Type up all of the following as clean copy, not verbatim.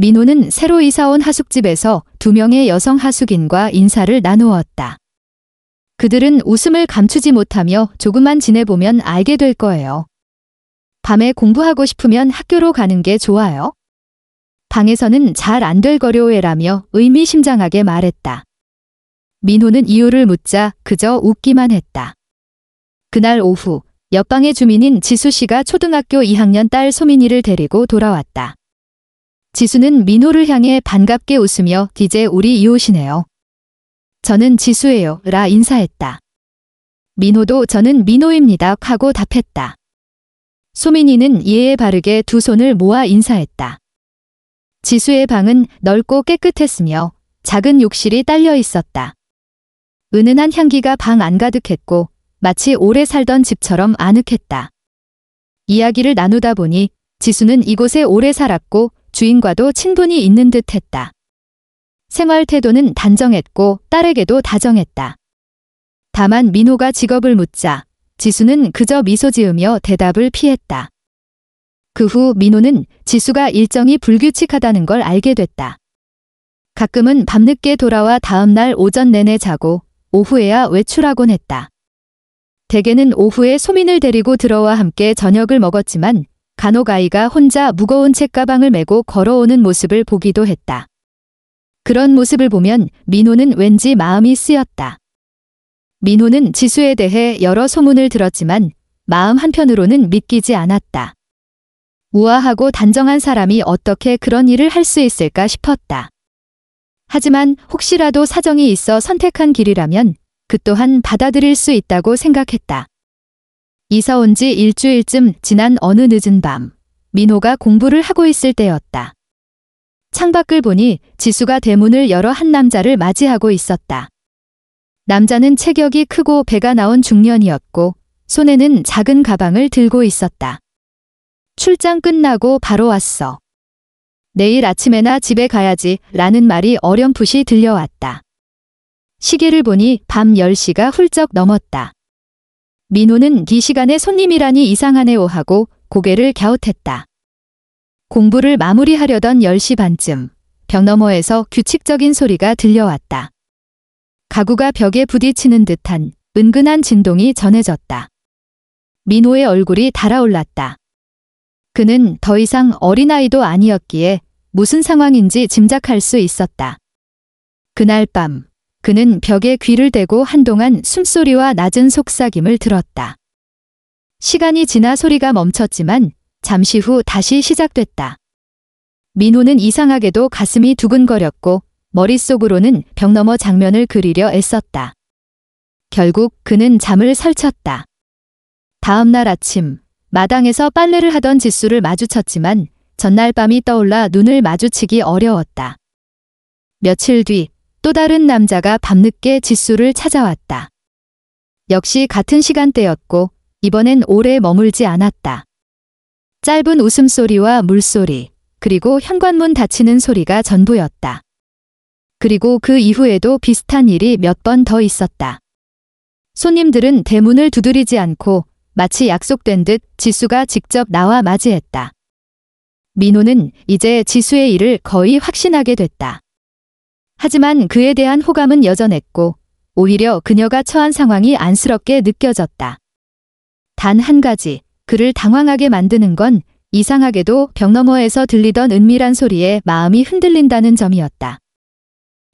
민호는 새로 이사온 하숙집에서 2명의 여성 하숙인과 인사를 나누었다. 그들은 웃음을 감추지 못하며 조금만 지내보면 알게 될 거예요. 밤에 공부하고 싶으면 학교로 가는 게 좋아요. 방에서는 잘 안 될 거려해라며 의미심장하게 말했다. 민호는 이유를 묻자 그저 웃기만 했다. 그날 오후 옆방의 주민인 지수 씨가 초등학교 2학년 딸 소민이를 데리고 돌아왔다. 지수는 민호를 향해 반갑게 웃으며 이제 우리 이웃이네요. 저는 지수예요 라 인사했다. 민호도 저는 민호입니다 하고 답했다. 소민이는 예에 바르게 두 손을 모아 인사했다. 지수의 방은 넓고 깨끗했으며 작은 욕실이 딸려 있었다. 은은한 향기가 방 안 가득했고 마치 오래 살던 집처럼 아늑했다. 이야기를 나누다 보니 지수는 이곳에 오래 살았고 주인과도 친분이 있는 듯 했다. 생활 태도는 단정했고 딸에게도 다정했다. 다만 민호가 직업을 묻자 지수는 그저 미소 지으며 대답을 피했다. 그 후 민호는 지수가 일정이 불규칙하다는 걸 알게 됐다. 가끔은 밤늦게 돌아와 다음날 오전 내내 자고 오후에야 외출하곤 했다. 대개는 오후에 소민을 데리고 들어와 함께 저녁을 먹었지만 간혹 아이가 혼자 무거운 책가방을 메고 걸어오는 모습을 보기도 했다. 그런 모습을 보면 민호는 왠지 마음이 쓰였다. 민호는 지수에 대해 여러 소문을 들었지만 마음 한편으로는 믿기지 않았다. 우아하고 단정한 사람이 어떻게 그런 일을 할 수 있을까 싶었다. 하지만 혹시라도 사정이 있어 선택한 길이라면 그 또한 받아들일 수 있다고 생각했다. 이사 온 지 일주일쯤 지난 어느 늦은 밤, 민호가 공부를 하고 있을 때였다. 창밖을 보니 지수가 대문을 열어 한 남자를 맞이하고 있었다. 남자는 체격이 크고 배가 나온 중년이었고 손에는 작은 가방을 들고 있었다. 출장 끝나고 바로 왔어. 내일 아침에나 집에 가야지 라는 말이 어렴풋이 들려왔다. 시계를 보니 밤 10시가 훌쩍 넘었다. 민호는 이 시간에 손님이라니 이상하네요 하고 고개를 갸웃했다. 공부를 마무리하려던 10시 반쯤 벽 너머에서 규칙적인 소리가 들려왔다. 가구가 벽에 부딪히는 듯한 은근한 진동이 전해졌다. 민호의 얼굴이 달아올랐다. 그는 더 이상 어린아이도 아니었기에 무슨 상황인지 짐작할 수 있었다. 그날 밤 그는 벽에 귀를 대고 한동안 숨소리와 낮은 속삭임을 들었다. 시간이 지나 소리가 멈췄지만 잠시 후 다시 시작됐다. 민호는 이상하게도 가슴이 두근거렸고 머릿속으로는 벽 너머 장면을 그리려 애썼다. 결국 그는 잠을 설쳤다. 다음 날 아침 마당에서 빨래를 하던 지수를 마주쳤지만 전날 밤이 떠올라 눈을 마주치기 어려웠다. 며칠 뒤 또 다른 남자가 밤늦게 지수를 찾아왔다. 역시 같은 시간대였고 이번엔 오래 머물지 않았다. 짧은 웃음소리와 물소리, 그리고 현관문 닫히는 소리가 전부였다. 그리고 그 이후에도 비슷한 일이 몇 번 더 있었다. 손님들은 대문을 두드리지 않고 마치 약속된 듯 지수가 직접 나와 맞이했다. 민호는 이제 지수의 일을 거의 확신하게 됐다. 하지만 그에 대한 호감은 여전했고 오히려 그녀가 처한 상황이 안쓰럽게 느껴졌다. 단 한 가지, 그를 당황하게 만드는 건 이상하게도 벽 너머에서 들리던 은밀한 소리에 마음이 흔들린다는 점이었다.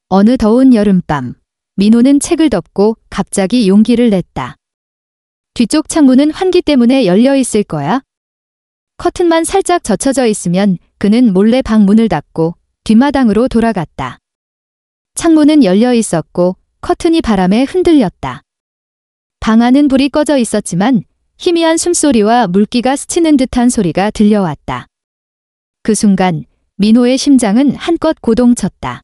어느 더운 여름밤, 민호는 책을 덮고 갑자기 용기를 냈다. 뒤쪽 창문은 환기 때문에 열려 있을 거야. 커튼만 살짝 젖혀져 있으면 그는 몰래 방 문을 닫고 뒷마당으로 돌아갔다. 창문은 열려 있었고 커튼이 바람에 흔들렸다. 방 안은 불이 꺼져 있었지만 희미한 숨소리와 물기가 스치는 듯한 소리가 들려왔다. 그 순간 민호의 심장은 한껏 고동쳤다.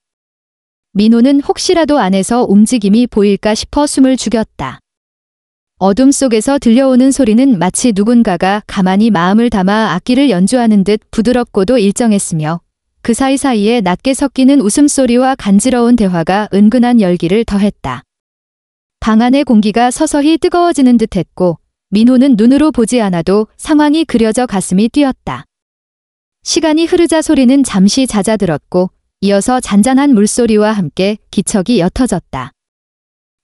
민호는 혹시라도 안에서 움직임이 보일까 싶어 숨을 죽였다. 어둠 속에서 들려오는 소리는 마치 누군가가 가만히 마음을 담아 악기를 연주하는 듯 부드럽고도 일정했으며 그 사이사이에 낮게 섞이는 웃음소리와 간지러운 대화가 은근한 열기를 더했다. 방 안의 공기가 서서히 뜨거워지는 듯했고 민호는 눈으로 보지 않아도 상황이 그려져 가슴이 뛰었다. 시간이 흐르자 소리는 잠시 잦아들었고 이어서 잔잔한 물소리와 함께 기척이 옅어졌다.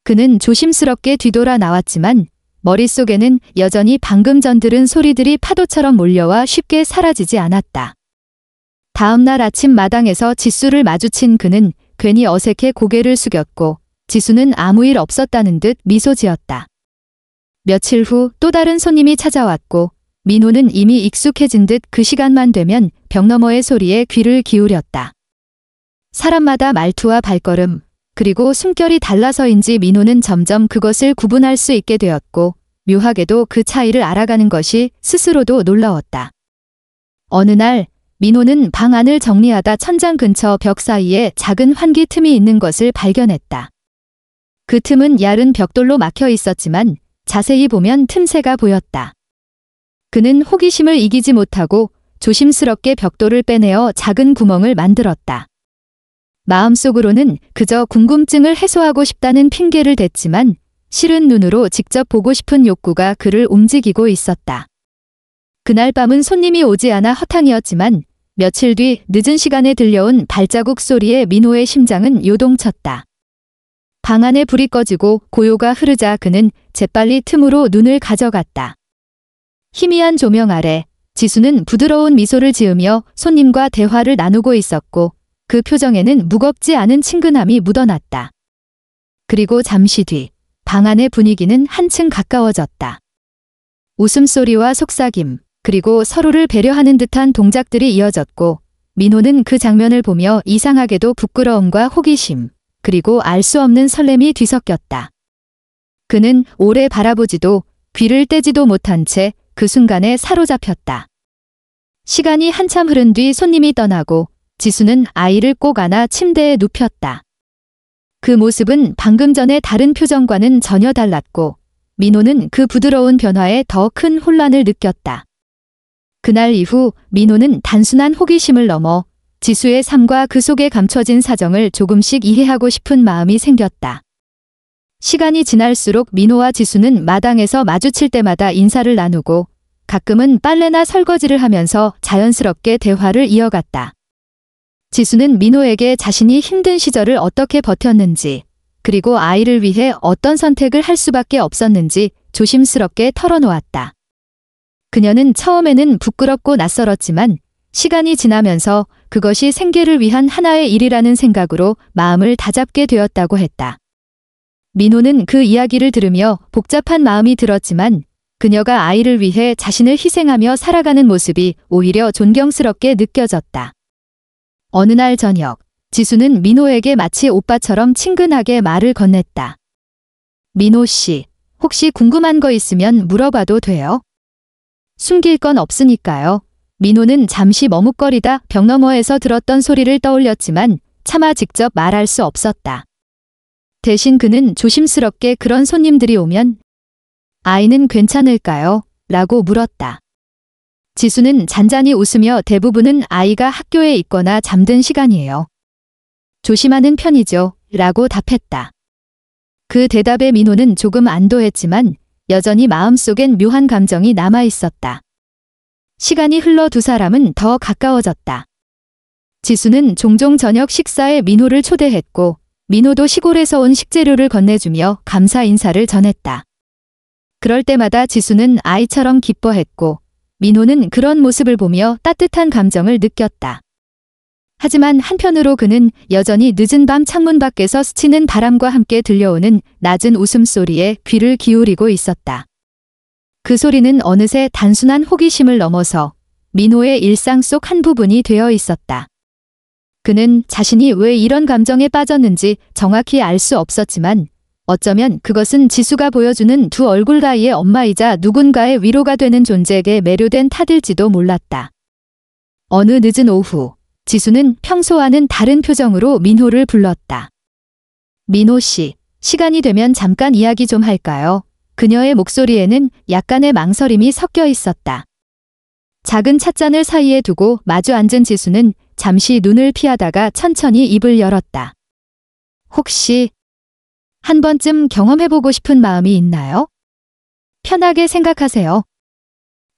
그는 조심스럽게 뒤돌아 나왔지만 머릿속에는 여전히 방금 전 들은 소리들이 파도처럼 몰려와 쉽게 사라지지 않았다. 다음 날 아침 마당에서 지수를 마주친 그는 괜히 어색해 고개를 숙였고 지수는 아무 일 없었다는 듯 미소 지었다. 며칠 후 또 다른 손님이 찾아왔고 민호는 이미 익숙해진 듯 그 시간만 되면 벽 너머의 소리에 귀를 기울였다. 사람마다 말투와 발걸음, 그리고 숨결이 달라서인지 민호는 점점 그것을 구분할 수 있게 되었고 묘하게도 그 차이를 알아가는 것이 스스로도 놀라웠다. 어느 날 민호는 방 안을 정리하다 천장 근처 벽 사이에 작은 환기 틈이 있는 것을 발견했다. 그 틈은 얇은 벽돌로 막혀 있었지만 자세히 보면 틈새가 보였다. 그는 호기심을 이기지 못하고 조심스럽게 벽돌을 빼내어 작은 구멍을 만들었다. 마음속으로는 그저 궁금증을 해소하고 싶다는 핑계를 댔지만 실은 눈으로 직접 보고 싶은 욕구가 그를 움직이고 있었다. 그날 밤은 손님이 오지 않아 허탕이었지만 며칠 뒤 늦은 시간에 들려온 발자국 소리에 민호의 심장은 요동쳤다. 방 안에 불이 꺼지고 고요가 흐르자 그는 재빨리 틈으로 눈을 가져갔다. 희미한 조명 아래 지수는 부드러운 미소를 지으며 손님과 대화를 나누고 있었고 그 표정에는 무겁지 않은 친근함이 묻어났다. 그리고 잠시 뒤 방 안의 분위기는 한층 가까워졌다. 웃음소리와 속삭임, 그리고 서로를 배려하는 듯한 동작들이 이어졌고 민호는 그 장면을 보며 이상하게도 부끄러움과 호기심, 그리고 알 수 없는 설렘이 뒤섞였다. 그는 오래 바라보지도 귀를 떼지도 못한 채 그 순간에 사로잡혔다. 시간이 한참 흐른 뒤 손님이 떠나고 지수는 아이를 꼭 안아 침대에 눕혔다. 그 모습은 방금 전의 다른 표정과는 전혀 달랐고 민호는 그 부드러운 변화에 더 큰 혼란을 느꼈다. 그날 이후 민호는 단순한 호기심을 넘어 지수의 삶과 그 속에 감춰진 사정을 조금씩 이해하고 싶은 마음이 생겼다. 시간이 지날수록 민호와 지수는 마당에서 마주칠 때마다 인사를 나누고 가끔은 빨래나 설거지를 하면서 자연스럽게 대화를 이어갔다. 지수는 민호에게 자신이 힘든 시절을 어떻게 버텼는지, 그리고 아이를 위해 어떤 선택을 할 수밖에 없었는지 조심스럽게 털어놓았다. 그녀는 처음에는 부끄럽고 낯설었지만 시간이 지나면서 그것이 생계를 위한 하나의 일이라는 생각으로 마음을 다잡게 되었다고 했다. 민호는 그 이야기를 들으며 복잡한 마음이 들었지만 그녀가 아이를 위해 자신을 희생하며 살아가는 모습이 오히려 존경스럽게 느껴졌다. 어느 날 저녁, 지수는 민호에게 마치 오빠처럼 친근하게 말을 건넸다. 민호 씨, 혹시 궁금한 거 있으면 물어봐도 돼요? 숨길 건 없으니까요. 민호는 잠시 머뭇거리다 벽 너머에서 들었던 소리를 떠올렸지만 차마 직접 말할 수 없었다. 대신 그는 조심스럽게 그런 손님들이 오면 아이는 괜찮을까요? 라고 물었다. 지수는 잔잔히 웃으며 대부분은 아이가 학교에 있거나 잠든 시간이에요. 조심하는 편이죠. 라고 답했다. 그 대답에 민호는 조금 안도했지만 여전히 마음속엔 묘한 감정이 남아 있었다. 시간이 흘러 두 사람은 더 가까워졌다. 지수는 종종 저녁 식사에 민호를 초대했고 민호도 시골에서 온 식재료를 건네주며 감사 인사를 전했다. 그럴 때마다 지수는 아이처럼 기뻐했고 민호는 그런 모습을 보며 따뜻한 감정을 느꼈다. 하지만 한편으로 그는 여전히 늦은 밤 창문 밖에서 스치는 바람과 함께 들려오는 낮은 웃음소리에 귀를 기울이고 있었다. 그 소리는 어느새 단순한 호기심을 넘어서 민호의 일상 속 한 부분이 되어 있었다. 그는 자신이 왜 이런 감정에 빠졌는지 정확히 알 수 없었지만 어쩌면 그것은 지수가 보여주는 두 얼굴 가이의 엄마이자 누군가의 위로가 되는 존재에게 매료된 탓일지도 몰랐다. 어느 늦은 오후, 지수는 평소와는 다른 표정으로 민호를 불렀다. 민호 씨, 시간이 되면 잠깐 이야기 좀 할까요? 그녀의 목소리에는 약간의 망설임이 섞여 있었다. 작은 찻잔을 사이에 두고 마주 앉은 지수는 잠시 눈을 피하다가 천천히 입을 열었다. 혹시 한 번쯤 경험해보고 싶은 마음이 있나요? 편하게 생각하세요.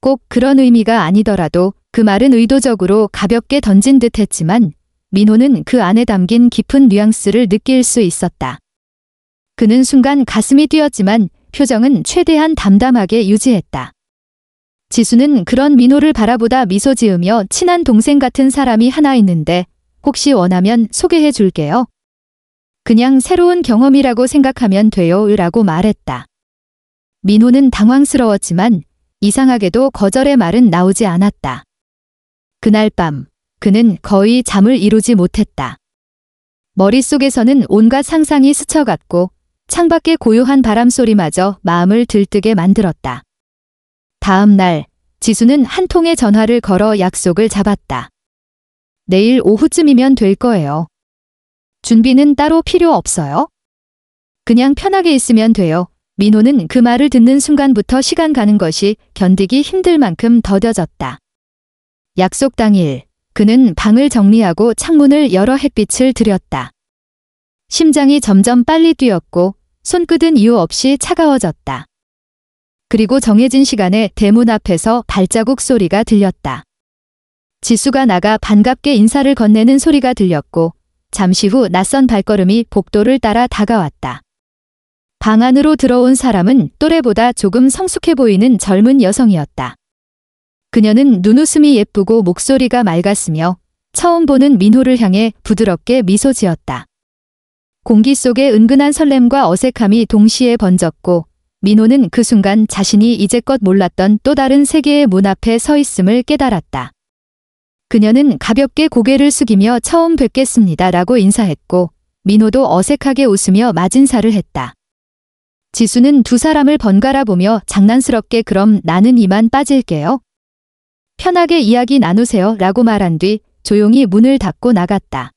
꼭 그런 의미가 아니더라도 그 말은 의도적으로 가볍게 던진 듯 했지만 민호는 그 안에 담긴 깊은 뉘앙스를 느낄 수 있었다. 그는 순간 가슴이 뛰었지만 표정은 최대한 담담하게 유지했다. 지수는 그런 민호를 바라보다 미소 지으며 친한 동생 같은 사람이 하나 있는데 혹시 원하면 소개해 줄게요. 그냥 새로운 경험이라고 생각하면 돼요 라고 말했다. 민호는 당황스러웠지만 이상하게도 거절의 말은 나오지 않았다. 그날 밤 그는 거의 잠을 이루지 못했다. 머릿속에서는 온갖 상상이 스쳐갔고 창밖의 고요한 바람소리마저 마음을 들뜨게 만들었다. 다음 날 지수는 한 통의 전화를 걸어 약속을 잡았다. 내일 오후쯤이면 될 거예요. 준비는 따로 필요 없어요? 그냥 편하게 있으면 돼요. 민호는 그 말을 듣는 순간부터 시간 가는 것이 견디기 힘들 만큼 더뎌졌다. 약속 당일 그는 방을 정리하고 창문을 열어 햇빛을 들였다. 심장이 점점 빨리 뛰었고 손끝은 이유 없이 차가워졌다. 그리고 정해진 시간에 대문 앞에서 발자국 소리가 들렸다. 지수가 나가 반갑게 인사를 건네는 소리가 들렸고 잠시 후 낯선 발걸음이 복도를 따라 다가왔다. 방 안으로 들어온 사람은 또래보다 조금 성숙해 보이는 젊은 여성이었다. 그녀는 눈웃음이 예쁘고 목소리가 맑았으며 처음 보는 민호를 향해 부드럽게 미소 지었다. 공기 속에 은근한 설렘과 어색함이 동시에 번졌고 민호는 그 순간 자신이 이제껏 몰랐던 또 다른 세계의 문 앞에 서 있음을 깨달았다. 그녀는 가볍게 고개를 숙이며 처음 뵙겠습니다 라고 인사했고 민호도 어색하게 웃으며 맞인사를 했다. 지수는 두 사람을 번갈아 보며 장난스럽게 그럼 나는 이만 빠질게요. 편하게 이야기 나누세요 라고 말한 뒤 조용히 문을 닫고 나갔다.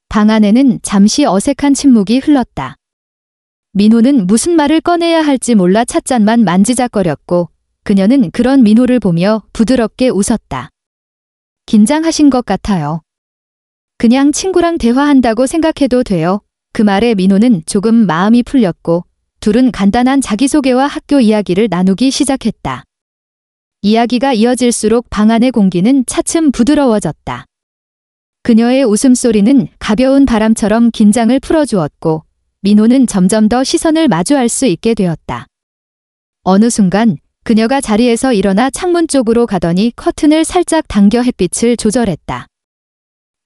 방 안에는 잠시 어색한 침묵이 흘렀다. 민호는 무슨 말을 꺼내야 할지 몰라 찻잔만 만지작거렸고 그녀는 그런 민호를 보며 부드럽게 웃었다. 긴장하신 것 같아요. 그냥 친구랑 대화한다고 생각해도 돼요. 그 말에 민호는 조금 마음이 풀렸고 둘은 간단한 자기소개와 학교 이야기를 나누기 시작했다. 이야기가 이어질수록 방 안의 공기는 차츰 부드러워졌다. 그녀의 웃음소리는 가벼운 바람처럼 긴장을 풀어주었고 민호는 점점 더 시선을 마주할 수 있게 되었다. 어느 순간 그녀가 자리에서 일어나 창문 쪽으로 가더니 커튼을 살짝 당겨 햇빛을 조절했다.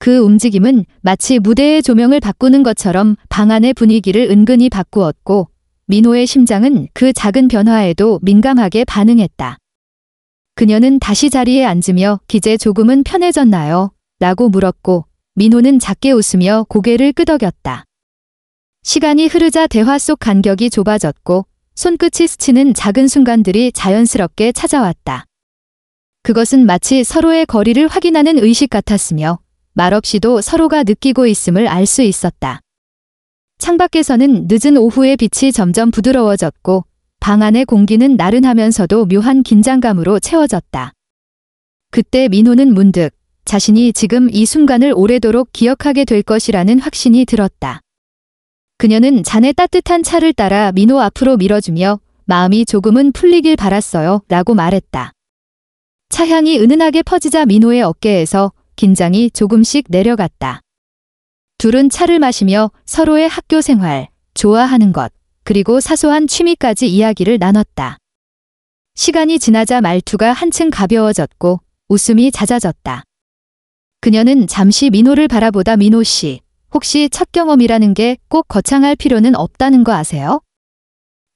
그 움직임은 마치 무대의 조명을 바꾸는 것처럼 방 안의 분위기를 은근히 바꾸었고 민호의 심장은 그 작은 변화에도 민감하게 반응했다. 그녀는 다시 자리에 앉으며 기제 조금은 편해졌나요? 라고 물었고 민호는 작게 웃으며 고개를 끄덕였다. 시간이 흐르자 대화 속 간격이 좁아졌고 손끝이 스치는 작은 순간들이 자연스럽게 찾아왔다. 그것은 마치 서로의 거리를 확인하는 의식 같았으며 말없이도 서로가 느끼고 있음을 알 수 있었다. 창밖에서는 늦은 오후의 빛이 점점 부드러워졌고 방 안의 공기는 나른하면서도 묘한 긴장감으로 채워졌다. 그때 민호는 문득 자신이 지금 이 순간을 오래도록 기억하게 될 것이라는 확신이 들었다. 그녀는 잔의 따뜻한 차를 따라 민호 앞으로 밀어주며 마음이 조금은 풀리길 바랐어요 라고 말했다. 차향이 은은하게 퍼지자 민호의 어깨에서 긴장이 조금씩 내려갔다. 둘은 차를 마시며 서로의 학교 생활, 좋아하는 것, 그리고 사소한 취미까지 이야기를 나눴다. 시간이 지나자 말투가 한층 가벼워졌고 웃음이 잦아졌다. 그녀는 잠시 민호를 바라보다 민호 씨, 혹시 첫 경험이라는 게 꼭 거창할 필요는 없다는 거 아세요?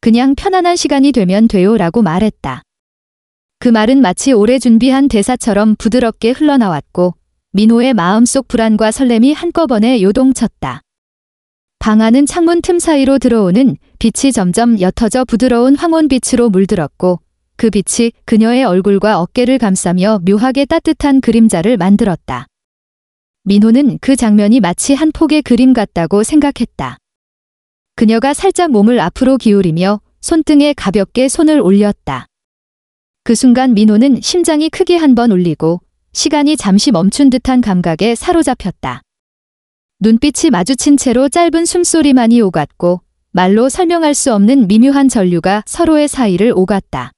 그냥 편안한 시간이 되면 돼요 라고 말했다. 그 말은 마치 오래 준비한 대사처럼 부드럽게 흘러나왔고 민호의 마음속 불안과 설렘이 한꺼번에 요동쳤다. 방 안은 창문 틈 사이로 들어오는 빛이 점점 옅어져 부드러운 황혼빛으로 물들었고 그 빛이 그녀의 얼굴과 어깨를 감싸며 묘하게 따뜻한 그림자를 만들었다. 민호는 그 장면이 마치 한 폭의 그림 같다고 생각했다. 그녀가 살짝 몸을 앞으로 기울이며 손등에 가볍게 손을 올렸다. 그 순간 민호는 심장이 크게 한 번 울리고 시간이 잠시 멈춘 듯한 감각에 사로잡혔다. 눈빛이 마주친 채로 짧은 숨소리만이 오갔고 말로 설명할 수 없는 미묘한 전류가 서로의 사이를 오갔다.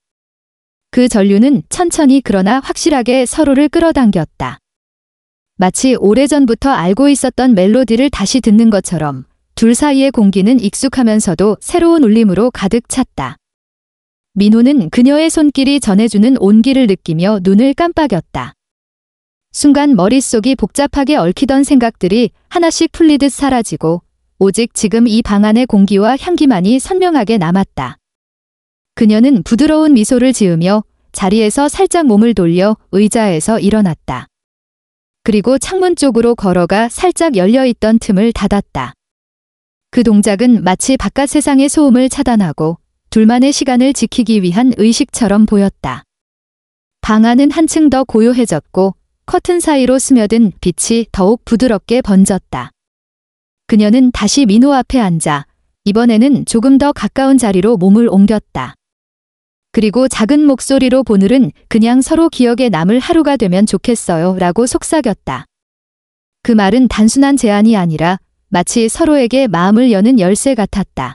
그 전류는 천천히 그러나 확실하게 서로를 끌어당겼다. 마치 오래전부터 알고 있었던 멜로디를 다시 듣는 것처럼 둘 사이의 공기는 익숙하면서도 새로운 울림으로 가득 찼다. 민호는 그녀의 손길이 전해주는 온기를 느끼며 눈을 깜빡였다. 순간 머릿속이 복잡하게 얽히던 생각들이 하나씩 풀리듯 사라지고 오직 지금 이 방 안의 공기와 향기만이 선명하게 남았다. 그녀는 부드러운 미소를 지으며 자리에서 살짝 몸을 돌려 의자에서 일어났다. 그리고 창문 쪽으로 걸어가 살짝 열려있던 틈을 닫았다. 그 동작은 마치 바깥 세상의 소음을 차단하고 둘만의 시간을 지키기 위한 의식처럼 보였다. 방 안은 한층 더 고요해졌고 커튼 사이로 스며든 빛이 더욱 부드럽게 번졌다. 그녀는 다시 민호 앞에 앉아 이번에는 조금 더 가까운 자리로 몸을 옮겼다. 그리고 작은 목소리로 오늘은 그냥 서로 기억에 남을 하루가 되면 좋겠어요 라고 속삭였다. 그 말은 단순한 제안이 아니라 마치 서로에게 마음을 여는 열쇠 같았다.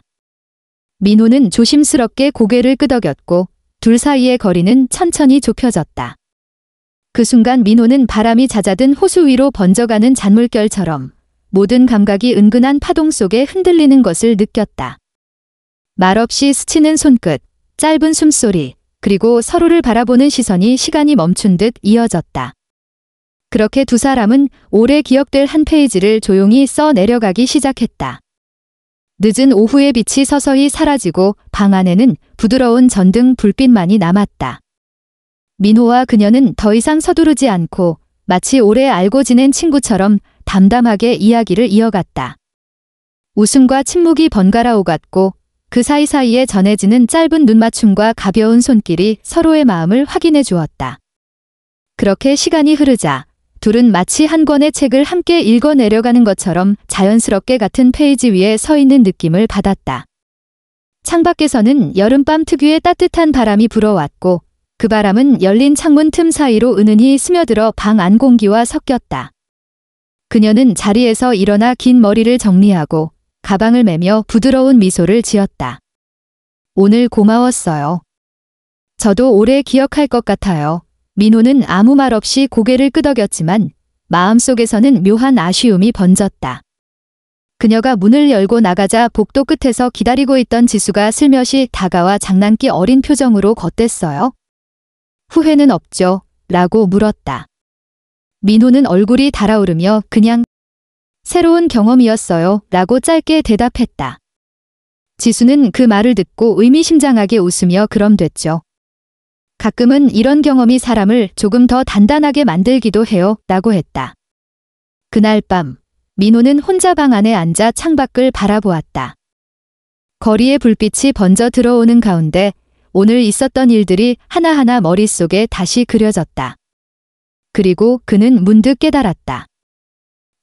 민호는 조심스럽게 고개를 끄덕였고 둘 사이의 거리는 천천히 좁혀졌다. 그 순간 민호는 바람이 잦아든 호수 위로 번져가는 잔물결처럼 모든 감각이 은근한 파동 속에 흔들리는 것을 느꼈다. 말없이 스치는 손끝, 짧은 숨소리, 그리고 서로를 바라보는 시선이 시간이 멈춘 듯 이어졌다. 그렇게 두 사람은 오래 기억될 한 페이지를 조용히 써 내려가기 시작했다. 늦은 오후의 빛이 서서히 사라지고 방 안에는 부드러운 전등 불빛만이 남았다. 민호와 그녀는 더 이상 서두르지 않고 마치 오래 알고 지낸 친구처럼 담담하게 이야기를 이어갔다. 웃음과 침묵이 번갈아 오갔고 그 사이사이에 전해지는 짧은 눈맞춤과 가벼운 손길이 서로의 마음을 확인해 주었다. 그렇게 시간이 흐르자 둘은 마치 한 권의 책을 함께 읽어 내려가는 것처럼 자연스럽게 같은 페이지 위에 서 있는 느낌을 받았다. 창밖에서는 여름밤 특유의 따뜻한 바람이 불어왔고 그 바람은 열린 창문 틈 사이로 은은히 스며들어 방 안 공기와 섞였다. 그녀는 자리에서 일어나 긴 머리를 정리하고 가방을 매며 부드러운 미소를 지었다. 오늘 고마웠어요. 저도 오래 기억할 것 같아요. 민호는 아무 말 없이 고개를 끄덕였지만 마음속에서는 묘한 아쉬움이 번졌다. 그녀가 문을 열고 나가자 복도 끝에서 기다리고 있던 지수가 슬며시 다가와 장난기 어린 표정으로 겉댔어요. 후회는 없죠? 라고 물었다. 민호는 얼굴이 달아오르며 그냥 새로운 경험이었어요. 라고 짧게 대답했다. 지수는 그 말을 듣고 의미심장하게 웃으며 그럼 됐죠. 가끔은 이런 경험이 사람을 조금 더 단단하게 만들기도 해요. 라고 했다. 그날 밤, 민호는 혼자 방 안에 앉아 창밖을 바라보았다. 거리의 불빛이 번져 들어오는 가운데 오늘 있었던 일들이 하나하나 머릿속에 다시 그려졌다. 그리고 그는 문득 깨달았다.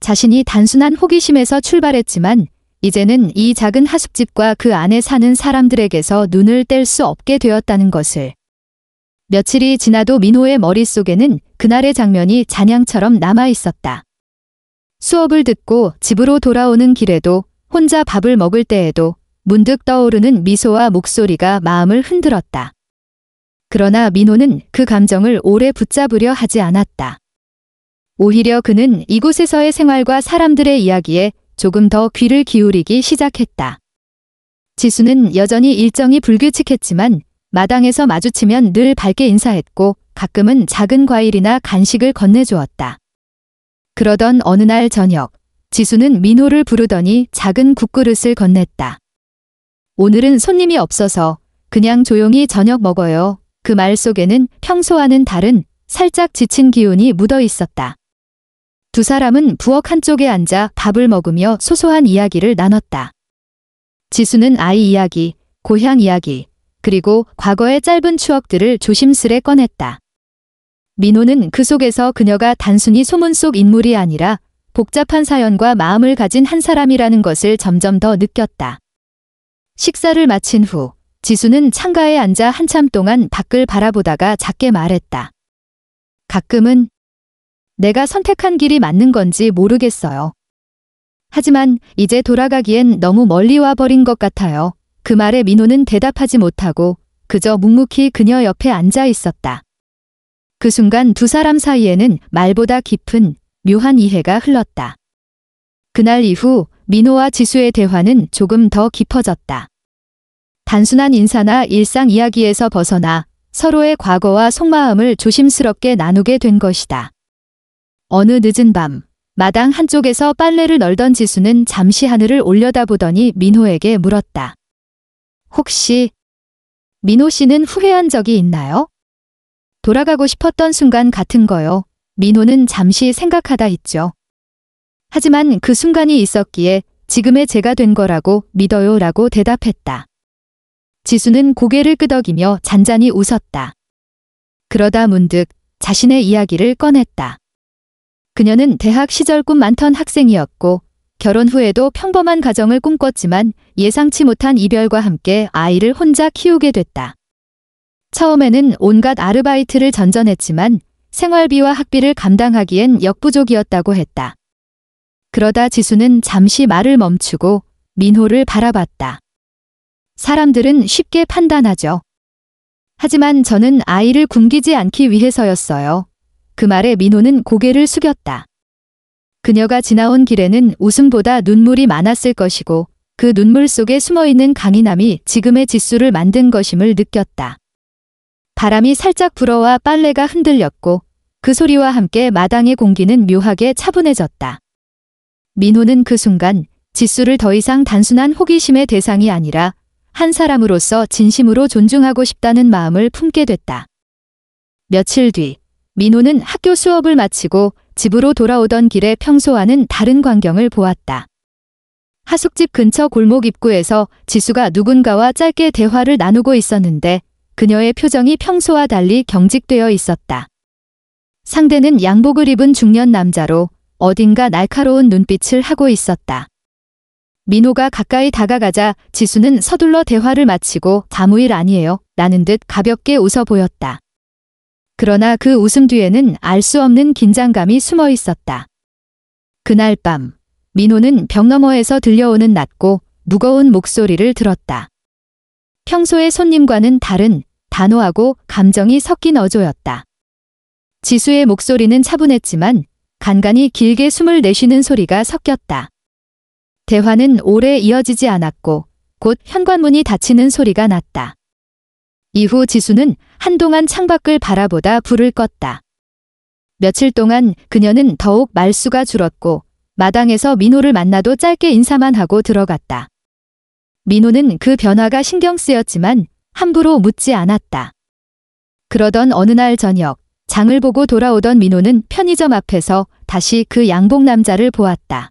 자신이 단순한 호기심에서 출발했지만 이제는 이 작은 하숙집과 그 안에 사는 사람들에게서 눈을 뗄 수 없게 되었다는 것을. 며칠이 지나도 민호의 머릿속에는 그날의 장면이 잔향처럼 남아 있었다. 수업을 듣고 집으로 돌아오는 길에도 혼자 밥을 먹을 때에도 문득 떠오르는 미소와 목소리가 마음을 흔들었다. 그러나 민호는 그 감정을 오래 붙잡으려 하지 않았다. 오히려 그는 이곳에서의 생활과 사람들의 이야기에 조금 더 귀를 기울이기 시작했다. 지수는 여전히 일정이 불규칙했지만 마당에서 마주치면 늘 밝게 인사했고 가끔은 작은 과일이나 간식을 건네주었다. 그러던 어느 날 저녁, 지수는 민호를 부르더니 작은 국그릇을 건넸다. 오늘은 손님이 없어서 그냥 조용히 저녁 먹어요. 그 말 속에는 평소와는 다른 살짝 지친 기운이 묻어 있었다. 두 사람은 부엌 한쪽에 앉아 밥을 먹으며 소소한 이야기를 나눴다. 지수는 아이 이야기, 고향 이야기, 그리고 과거의 짧은 추억들을 조심스레 꺼냈다. 민호는 그 속에서 그녀가 단순히 소문 속 인물이 아니라 복잡한 사연과 마음을 가진 한 사람이라는 것을 점점 더 느꼈다. 식사를 마친 후 지수는 창가에 앉아 한참 동안 밖을 바라보다가 작게 말했다. 가끔은 내가 선택한 길이 맞는 건지 모르겠어요. 하지만 이제 돌아가기엔 너무 멀리 와버린 것 같아요. 그 말에 민호는 대답하지 못하고 그저 묵묵히 그녀 옆에 앉아 있었다. 그 순간 두 사람 사이에는 말보다 깊은 묘한 이해가 흘렀다. 그날 이후 민호와 지수의 대화는 조금 더 깊어졌다. 단순한 인사나 일상 이야기에서 벗어나 서로의 과거와 속마음을 조심스럽게 나누게 된 것이다. 어느 늦은 밤, 마당 한쪽에서 빨래를 널던 지수는 잠시 하늘을 올려다보더니 민호에게 물었다. 혹시 민호 씨는 후회한 적이 있나요? 돌아가고 싶었던 순간 같은 거요. 민호는 잠시 생각하다 있죠. 하지만 그 순간이 있었기에 지금의 제가 된 거라고 믿어요 라고 대답했다. 지수는 고개를 끄덕이며 잔잔히 웃었다. 그러다 문득 자신의 이야기를 꺼냈다. 그녀는 대학 시절 꿈 많던 학생이었고 결혼 후에도 평범한 가정을 꿈꿨지만 예상치 못한 이별과 함께 아이를 혼자 키우게 됐다. 처음에는 온갖 아르바이트를 전전했지만 생활비와 학비를 감당하기엔 역부족이었다고 했다. 그러다 지수는 잠시 말을 멈추고 민호를 바라봤다. 사람들은 쉽게 판단하죠. 하지만 저는 아이를 굶기지 않기 위해서였어요. 그 말에 민호는 고개를 숙였다. 그녀가 지나온 길에는 웃음보다 눈물이 많았을 것이고 그 눈물 속에 숨어있는 강인함이 지금의 지수를 만든 것임을 느꼈다. 바람이 살짝 불어와 빨래가 흔들렸고 그 소리와 함께 마당의 공기는 묘하게 차분해졌다. 민호는 그 순간 지수를 더 이상 단순한 호기심의 대상이 아니라 한 사람으로서 진심으로 존중하고 싶다는 마음을 품게 됐다. 며칠 뒤 민호는 학교 수업을 마치고 집으로 돌아오던 길에 평소와는 다른 광경을 보았다. 하숙집 근처 골목 입구에서 지수가 누군가와 짧게 대화를 나누고 있었는데 그녀의 표정이 평소와 달리 경직되어 있었다. 상대는 양복을 입은 중년 남자로 어딘가 날카로운 눈빛을 하고 있었다. 민호가 가까이 다가가자 지수는 서둘러 대화를 마치고 아무 일 아니에요 라는 듯 가볍게 웃어 보였다. 그러나 그 웃음 뒤에는 알 수 없는 긴장감이 숨어 있었다. 그날 밤 민호는 벽 너머에서 들려오는 낮고 무거운 목소리를 들었다. 평소의 손님과는 다른 단호하고 감정이 섞인 어조였다. 지수의 목소리는 차분했지만 간간히 길게 숨을 내쉬는 소리가 섞였다. 대화는 오래 이어지지 않았고 곧 현관문이 닫히는 소리가 났다. 이후 지수는 한동안 창밖을 바라보다 불을 껐다. 며칠 동안 그녀는 더욱 말수가 줄었고 마당에서 민호를 만나도 짧게 인사만 하고 들어갔다. 민호는 그 변화가 신경 쓰였지만 함부로 묻지 않았다. 그러던 어느 날 저녁 장을 보고 돌아오던 민호는 편의점 앞에서 다시 그 양복 남자를 보았다.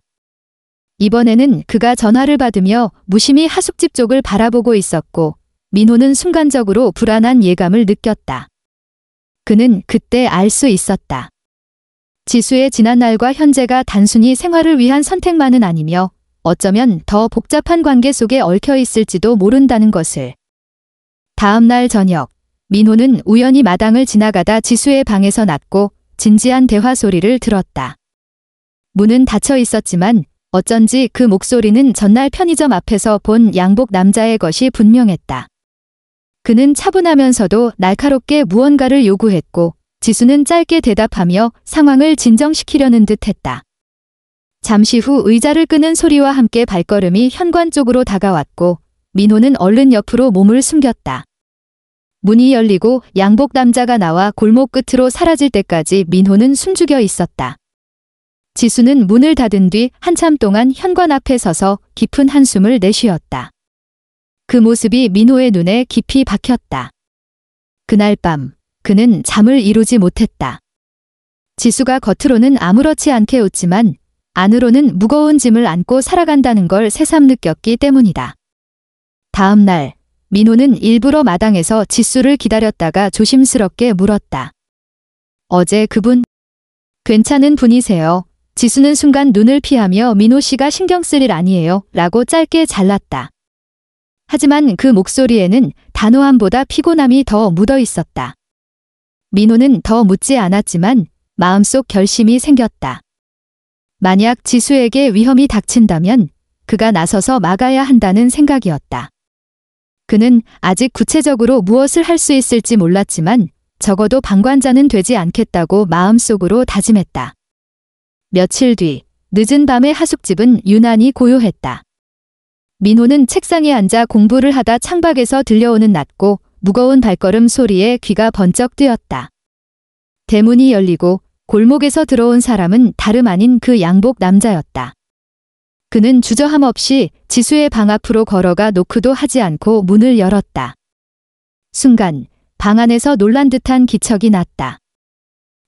이번에는 그가 전화를 받으며 무심히 하숙집 쪽을 바라보고 있었고 민호는 순간적으로 불안한 예감을 느꼈다. 그는 그때 알 수 있었다. 지수의 지난날과 현재가 단순히 생활을 위한 선택만은 아니며 어쩌면 더 복잡한 관계 속에 얽혀 있을지도 모른다는 것을. 다음 날 저녁 민호는 우연히 마당을 지나가다 지수의 방에서 났고 진지한 대화 소리를 들었다. 문은 닫혀 있었지만 어쩐지 그 목소리는 전날 편의점 앞에서 본 양복 남자의 것이 분명했다. 그는 차분하면서도 날카롭게 무언가를 요구했고 지수는 짧게 대답하며 상황을 진정시키려는 듯 했다. 잠시 후 의자를 끄는 소리와 함께 발걸음이 현관 쪽으로 다가왔고 민호는 얼른 옆으로 몸을 숨겼다. 문이 열리고 양복 남자가 나와 골목 끝으로 사라질 때까지 민호는 숨죽여 있었다. 지수는 문을 닫은 뒤 한참 동안 현관 앞에 서서 깊은 한숨을 내쉬었다. 그 모습이 민호의 눈에 깊이 박혔다. 그날 밤 그는 잠을 이루지 못했다. 지수가 겉으로는 아무렇지 않게 웃지만 안으로는 무거운 짐을 안고 살아간다는 걸 새삼 느꼈기 때문이다. 다음 날 민호는 일부러 마당에서 지수를 기다렸다가 조심스럽게 물었다. 어제 그분 괜찮은 분이세요? 지수는 순간 눈을 피하며 민호 씨가 신경 쓸 일 아니에요 라고 짧게 잘랐다. 하지만 그 목소리에는 단호함보다 피곤함이 더 묻어 있었다. 민호는 더 묻지 않았지만 마음속 결심이 생겼다. 만약 지수에게 위험이 닥친다면 그가 나서서 막아야 한다는 생각이었다. 그는 아직 구체적으로 무엇을 할 수 있을지 몰랐지만 적어도 방관자는 되지 않겠다고 마음속으로 다짐했다. 며칠 뒤 늦은 밤의 하숙집은 유난히 고요했다. 민호는 책상에 앉아 공부를 하다 창밖에서 들려오는 낮고 무거운 발걸음 소리에 귀가 번쩍 뜨였다. 대문이 열리고 골목에서 들어온 사람은 다름 아닌 그 양복 남자였다. 그는 주저함 없이 지수의 방 앞으로 걸어가 노크도 하지 않고 문을 열었다. 순간 방 안에서 놀란 듯한 기척이 났다.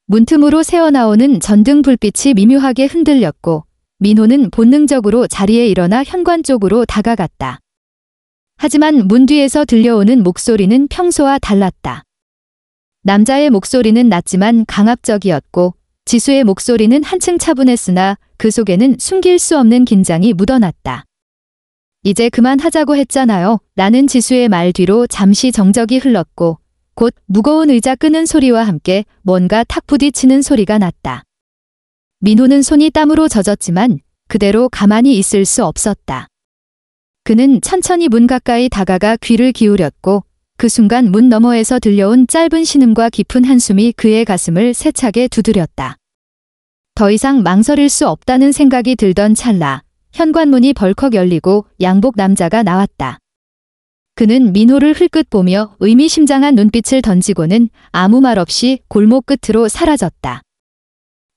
문틈으로 새어나오는 전등 불빛이 미묘하게 흔들렸고 민호는 본능적으로 자리에 일어나 현관 쪽으로 다가갔다. 하지만 문 뒤에서 들려오는 목소리는 평소와 달랐다. 남자의 목소리는 낮지만 강압적이었고 지수의 목소리는 한층 차분했으나 그 속에는 숨길 수 없는 긴장이 묻어났다. 이제 그만하자고 했잖아요. 라는 지수의 말 뒤로 잠시 정적이 흘렀고 곧 무거운 의자 끄는 소리와 함께 뭔가 탁 부딪히는 소리가 났다. 민호는 손이 땀으로 젖었지만 그대로 가만히 있을 수 없었다. 그는 천천히 문 가까이 다가가 귀를 기울였고 그 순간 문 너머에서 들려온 짧은 신음과 깊은 한숨이 그의 가슴을 세차게 두드렸다. 더 이상 망설일 수 없다는 생각이 들던 찰나 현관문이 벌컥 열리고 양복 남자가 나왔다. 그는 민호를 흘끗 보며 의미심장한 눈빛을 던지고는 아무 말 없이 골목 끝으로 사라졌다.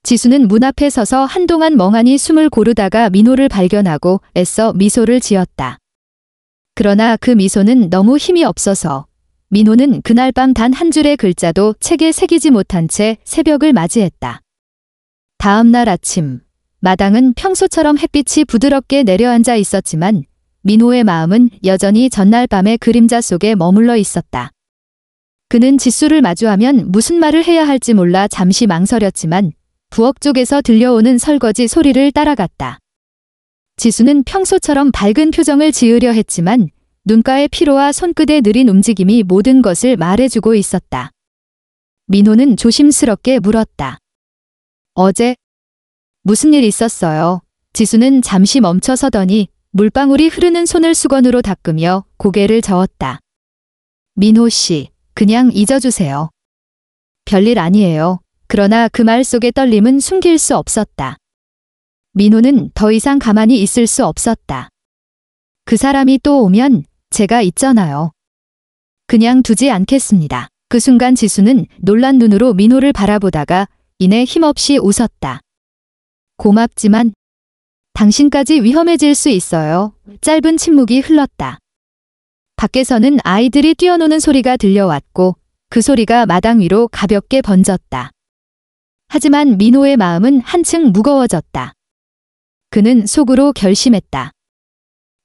지수는 문 앞에 서서 한동안 멍하니 숨을 고르다가 민호를 발견하고 애써 미소를 지었다. 그러나 그 미소는 너무 힘이 없어서 민호는 그날 밤 단 한 줄의 글자도 책에 새기지 못한 채 새벽을 맞이했다. 다음 날 아침, 마당은 평소처럼 햇빛이 부드럽게 내려앉아 있었지만 민호의 마음은 여전히 전날 밤의 그림자 속에 머물러 있었다. 그는 지수를 마주하면 무슨 말을 해야 할지 몰라 잠시 망설였지만 부엌 쪽에서 들려오는 설거지 소리를 따라갔다. 지수는 평소처럼 밝은 표정을 지으려 했지만 눈가의 피로와 손끝의 느린 움직임이 모든 것을 말해주고 있었다. 민호는 조심스럽게 물었다. 어제 무슨 일 있었어요? 지수는 잠시 멈춰 서더니 물방울이 흐르는 손을 수건으로 닦으며 고개를 저었다. 민호 씨, 그냥 잊어주세요. 별일 아니에요. 그러나 그 말 속의 떨림은 숨길 수 없었다. 민호는 더 이상 가만히 있을 수 없었다. 그 사람이 또 오면 제가 있잖아요. 그냥 두지 않겠습니다. 그 순간 지수는 놀란 눈으로 민호를 바라보다가 이내 힘없이 웃었다. 고맙지만 당신까지 위험해질 수 있어요. 짧은 침묵이 흘렀다. 밖에서는 아이들이 뛰어노는 소리가 들려왔고 그 소리가 마당 위로 가볍게 번졌다. 하지만 민호의 마음은 한층 무거워졌다. 그는 속으로 결심했다.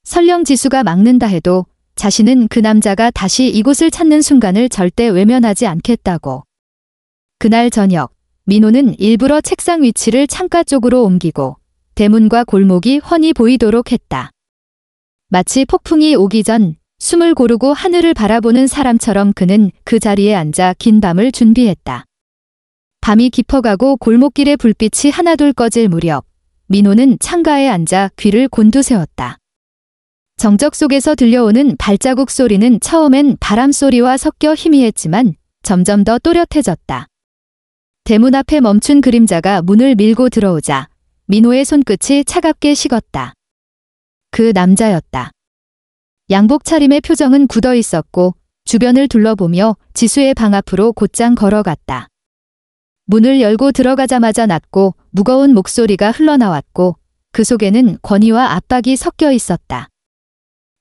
설령 지수가 막는다 해도 자신은 그 남자가 다시 이곳을 찾는 순간을 절대 외면하지 않겠다고. 그날 저녁, 민호는 일부러 책상 위치를 창가 쪽으로 옮기고 대문과 골목이 훤히 보이도록 했다. 마치 폭풍이 오기 전 숨을 고르고 하늘을 바라보는 사람처럼 그는 그 자리에 앉아 긴 밤을 준비했다. 밤이 깊어가고 골목길의 불빛이 하나둘 꺼질 무렵 민호는 창가에 앉아 귀를 곤두세웠다. 정적 속에서 들려오는 발자국 소리는 처음엔 바람 소리와 섞여 희미했지만 점점 더 또렷해졌다. 대문 앞에 멈춘 그림자가 문을 밀고 들어오자 민호의 손끝이 차갑게 식었다. 그 남자였다. 양복 차림의 표정은 굳어 있었고 주변을 둘러보며 지수의 방 앞으로 곧장 걸어갔다. 문을 열고 들어가자마자 낮고 무거운 목소리가 흘러나왔고 그 속에는 권위와 압박이 섞여 있었다.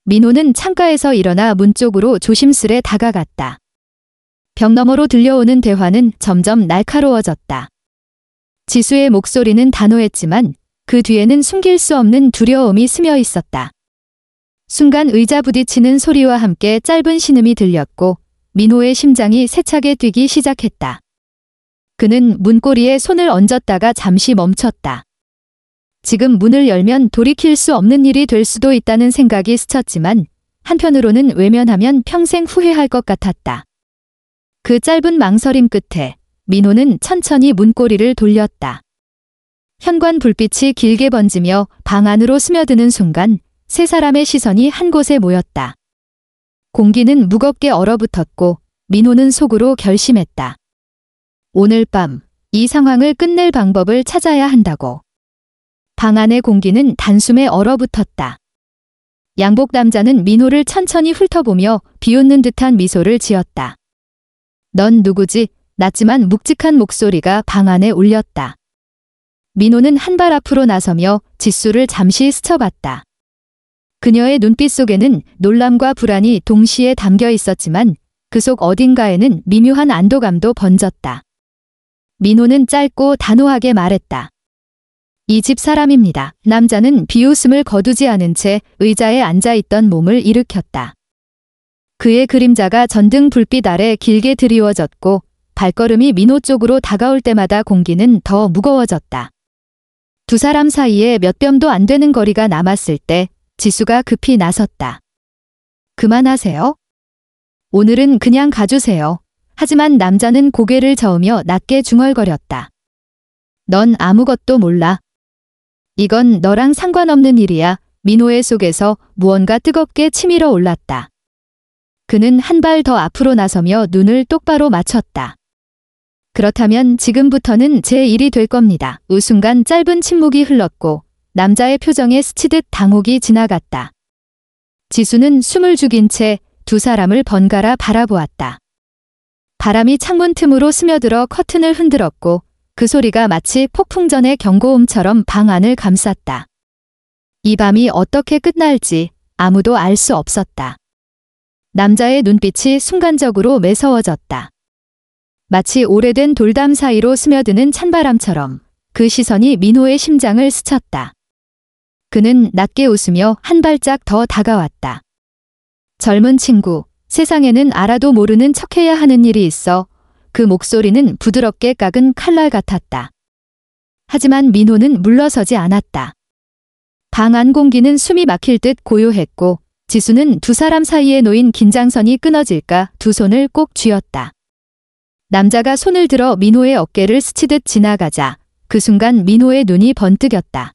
민호는 창가에서 일어나 문 쪽으로 조심스레 다가갔다. 벽 너머로 들려오는 대화는 점점 날카로워졌다. 지수의 목소리는 단호했지만 그 뒤에는 숨길 수 없는 두려움이 스며 있었다. 순간 의자 부딪히는 소리와 함께 짧은 신음이 들렸고 민호의 심장이 세차게 뛰기 시작했다. 그는 문고리에 손을 얹었다가 잠시 멈췄다. 지금 문을 열면 돌이킬 수 없는 일이 될 수도 있다는 생각이 스쳤지만 한편으로는 외면하면 평생 후회할 것 같았다. 그 짧은 망설임 끝에 민호는 천천히 문고리를 돌렸다. 현관 불빛이 길게 번지며 방 안으로 스며드는 순간 세 사람의 시선이 한 곳에 모였다. 공기는 무겁게 얼어붙었고 민호는 속으로 결심했다. 오늘 밤 이 상황을 끝낼 방법을 찾아야 한다고. 방 안의 공기는 단숨에 얼어붙었다. 양복 남자는 민호를 천천히 훑어보며 비웃는 듯한 미소를 지었다. 넌 누구지? 낮지만 묵직한 목소리가 방 안에 울렸다. 민호는 한 발 앞으로 나서며 지수를 잠시 스쳐봤다. 그녀의 눈빛 속에는 놀람과 불안이 동시에 담겨 있었지만 그 속 어딘가에는 미묘한 안도감도 번졌다. 민호는 짧고 단호하게 말했다. 이 집 사람입니다. 남자는 비웃음을 거두지 않은 채 의자에 앉아있던 몸을 일으켰다. 그의 그림자가 전등 불빛 아래 길게 드리워졌고 발걸음이 민호 쪽으로 다가올 때마다 공기는 더 무거워졌다. 두 사람 사이에 몇 뼘도 안 되는 거리가 남았을 때 지수가 급히 나섰다. 그만하세요. 오늘은 그냥 가주세요. 하지만 남자는 고개를 저으며 낮게 중얼거렸다. 넌 아무것도 몰라. 이건 너랑 상관없는 일이야. 민호의 속에서 무언가 뜨겁게 치밀어 올랐다. 그는 한 발 더 앞으로 나서며 눈을 똑바로 맞췄다. 그렇다면 지금부터는 제 일이 될 겁니다. 순간 짧은 침묵이 흘렀고 남자의 표정에 스치듯 당혹이 지나갔다. 지수는 숨을 죽인 채 두 사람을 번갈아 바라보았다. 바람이 창문 틈으로 스며들어 커튼을 흔들었고 그 소리가 마치 폭풍전의 경고음처럼 방 안을 감쌌다. 이 밤이 어떻게 끝날지 아무도 알 수 없었다. 남자의 눈빛이 순간적으로 매서워졌다. 마치 오래된 돌담 사이로 스며드는 찬바람처럼 그 시선이 민호의 심장을 스쳤다. 그는 낮게 웃으며 한 발짝 더 다가왔다. 젊은 친구, 세상에는 알아도 모르는 척해야 하는 일이 있어. 그 목소리는 부드럽게 깎은 칼날 같았다. 하지만 민호는 물러서지 않았다. 방 안 공기는 숨이 막힐 듯 고요했고 지수는 두 사람 사이에 놓인 긴장선이 끊어질까 두 손을 꼭 쥐었다. 남자가 손을 들어 민호의 어깨를 스치듯 지나가자 그 순간 민호의 눈이 번뜩였다.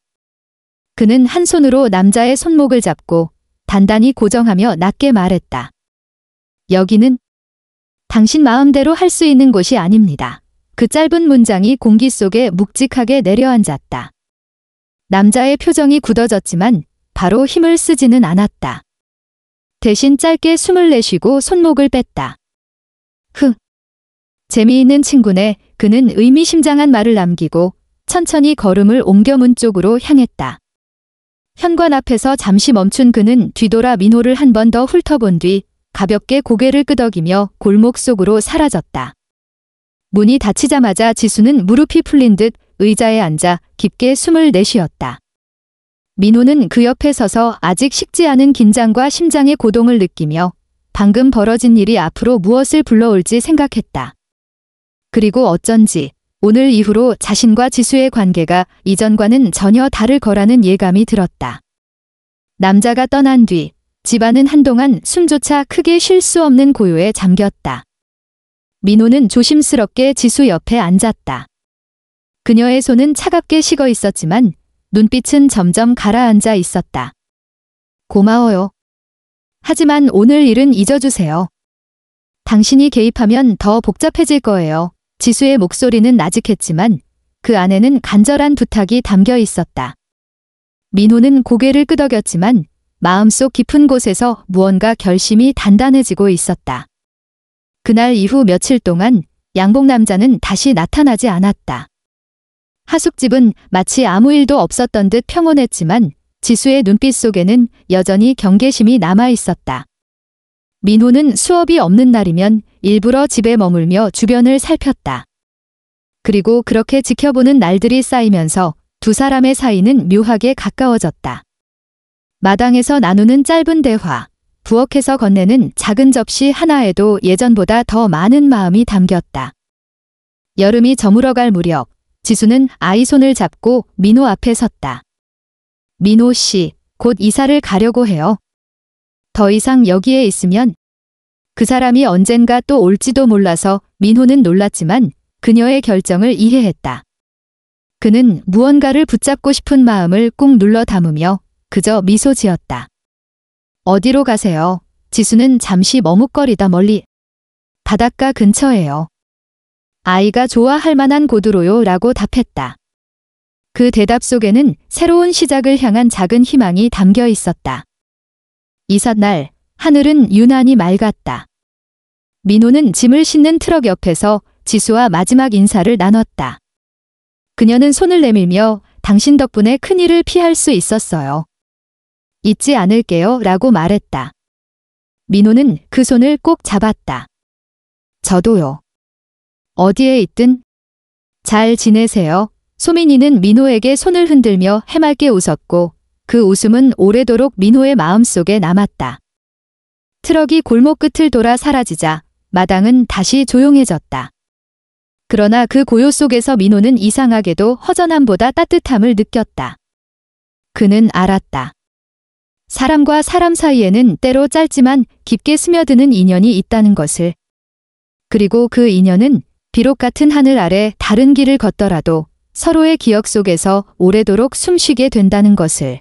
그는 한 손으로 남자의 손목을 잡고 단단히 고정하며 낮게 말했다. 여기는 당신 마음대로 할 수 있는 곳이 아닙니다. 그 짧은 문장이 공기 속에 묵직하게 내려앉았다. 남자의 표정이 굳어졌지만 바로 힘을 쓰지는 않았다. 대신 짧게 숨을 내쉬고 손목을 뺐다. 재미있는 친구네. 그는 의미심장한 말을 남기고 천천히 걸음을 옮겨 문 쪽으로 향했다. 현관 앞에서 잠시 멈춘 그는 뒤돌아 민호를 한 번 더 훑어본 뒤 가볍게 고개를 끄덕이며 골목 속으로 사라졌다. 문이 닫히자마자 지수는 무릎이 풀린 듯 의자에 앉아 깊게 숨을 내쉬었다. 민호는 그 옆에 서서 아직 식지 않은 긴장과 심장의 고동을 느끼며 방금 벌어진 일이 앞으로 무엇을 불러올지 생각했다. 그리고 어쩐지 오늘 이후로 자신과 지수의 관계가 이전과는 전혀 다를 거라는 예감이 들었다. 남자가 떠난 뒤 집안은 한동안 숨조차 크게 쉴 수 없는 고요에 잠겼다. 민호는 조심스럽게 지수 옆에 앉았다. 그녀의 손은 차갑게 식어 있었지만 눈빛은 점점 가라앉아 있었다. 고마워요. 하지만 오늘 일은 잊어주세요. 당신이 개입하면 더 복잡해질 거예요. 지수의 목소리는 나직했지만 그 안에는 간절한 부탁이 담겨 있었다. 민호는 고개를 끄덕였지만 마음속 깊은 곳에서 무언가 결심이 단단해지고 있었다. 그날 이후 며칠 동안 양복 남자는 다시 나타나지 않았다. 하숙집은 마치 아무 일도 없었던 듯 평온했지만 지수의 눈빛 속에는 여전히 경계심이 남아 있었다. 민호는 수업이 없는 날이면 일부러 집에 머물며 주변을 살폈다. 그리고 그렇게 지켜보는 날들이 쌓이면서 두 사람의 사이는 묘하게 가까워졌다. 마당에서 나누는 짧은 대화, 부엌에서 건네는 작은 접시 하나에도 예전보다 더 많은 마음이 담겼다. 여름이 저물어갈 무렵 지수는 아이 손을 잡고 민호 앞에 섰다. 민호 씨, 곧 이사를 가려고 해요. 더 이상 여기에 있으면 그 사람이 언젠가 또 올지도 몰라서 민호는 놀랐지만 그녀의 결정을 이해했다. 그는 무언가를 붙잡고 싶은 마음을 꾹 눌러 담으며 그저 미소 지었다. 어디로 가세요? 지수는 잠시 머뭇거리다 멀리 바닷가 근처에요. 아이가 좋아할 만한 곳으로요 라고 답했다. 그 대답 속에는 새로운 시작을 향한 작은 희망이 담겨 있었다. 이삿날 하늘은 유난히 맑았다. 민호는 짐을 싣는 트럭 옆에서 지수와 마지막 인사를 나눴다. 그녀는 손을 내밀며 당신 덕분에 큰일을 피할 수 있었어요. 잊지 않을게요 라고 말했다. 민호는 그 손을 꼭 잡았다. 저도요. 어디에 있든 잘 지내세요. 소민이는 민호에게 손을 흔들며 해맑게 웃었고 그 웃음은 오래도록 민호의 마음속에 남았다. 트럭이 골목 끝을 돌아 사라지자 마당은 다시 조용해졌다. 그러나 그 고요 속에서 민호는 이상하게도 허전함보다 따뜻함을 느꼈다. 그는 알았다. 사람과 사람 사이에는 때로 짧지만 깊게 스며드는 인연이 있다는 것을. 그리고 그 인연은 비록 같은 하늘 아래 다른 길을 걷더라도 서로의 기억 속에서 오래도록 숨쉬게 된다는 것을.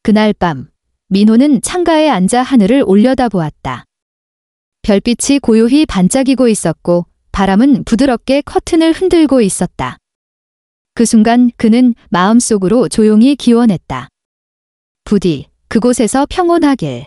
그날 밤, 민호는 창가에 앉아 하늘을 올려다보았다. 별빛이 고요히 반짝이고 있었고 바람은 부드럽게 커튼을 흔들고 있었다. 그 순간 그는 마음속으로 조용히 기원했다. 부디 그곳에서 평온하길.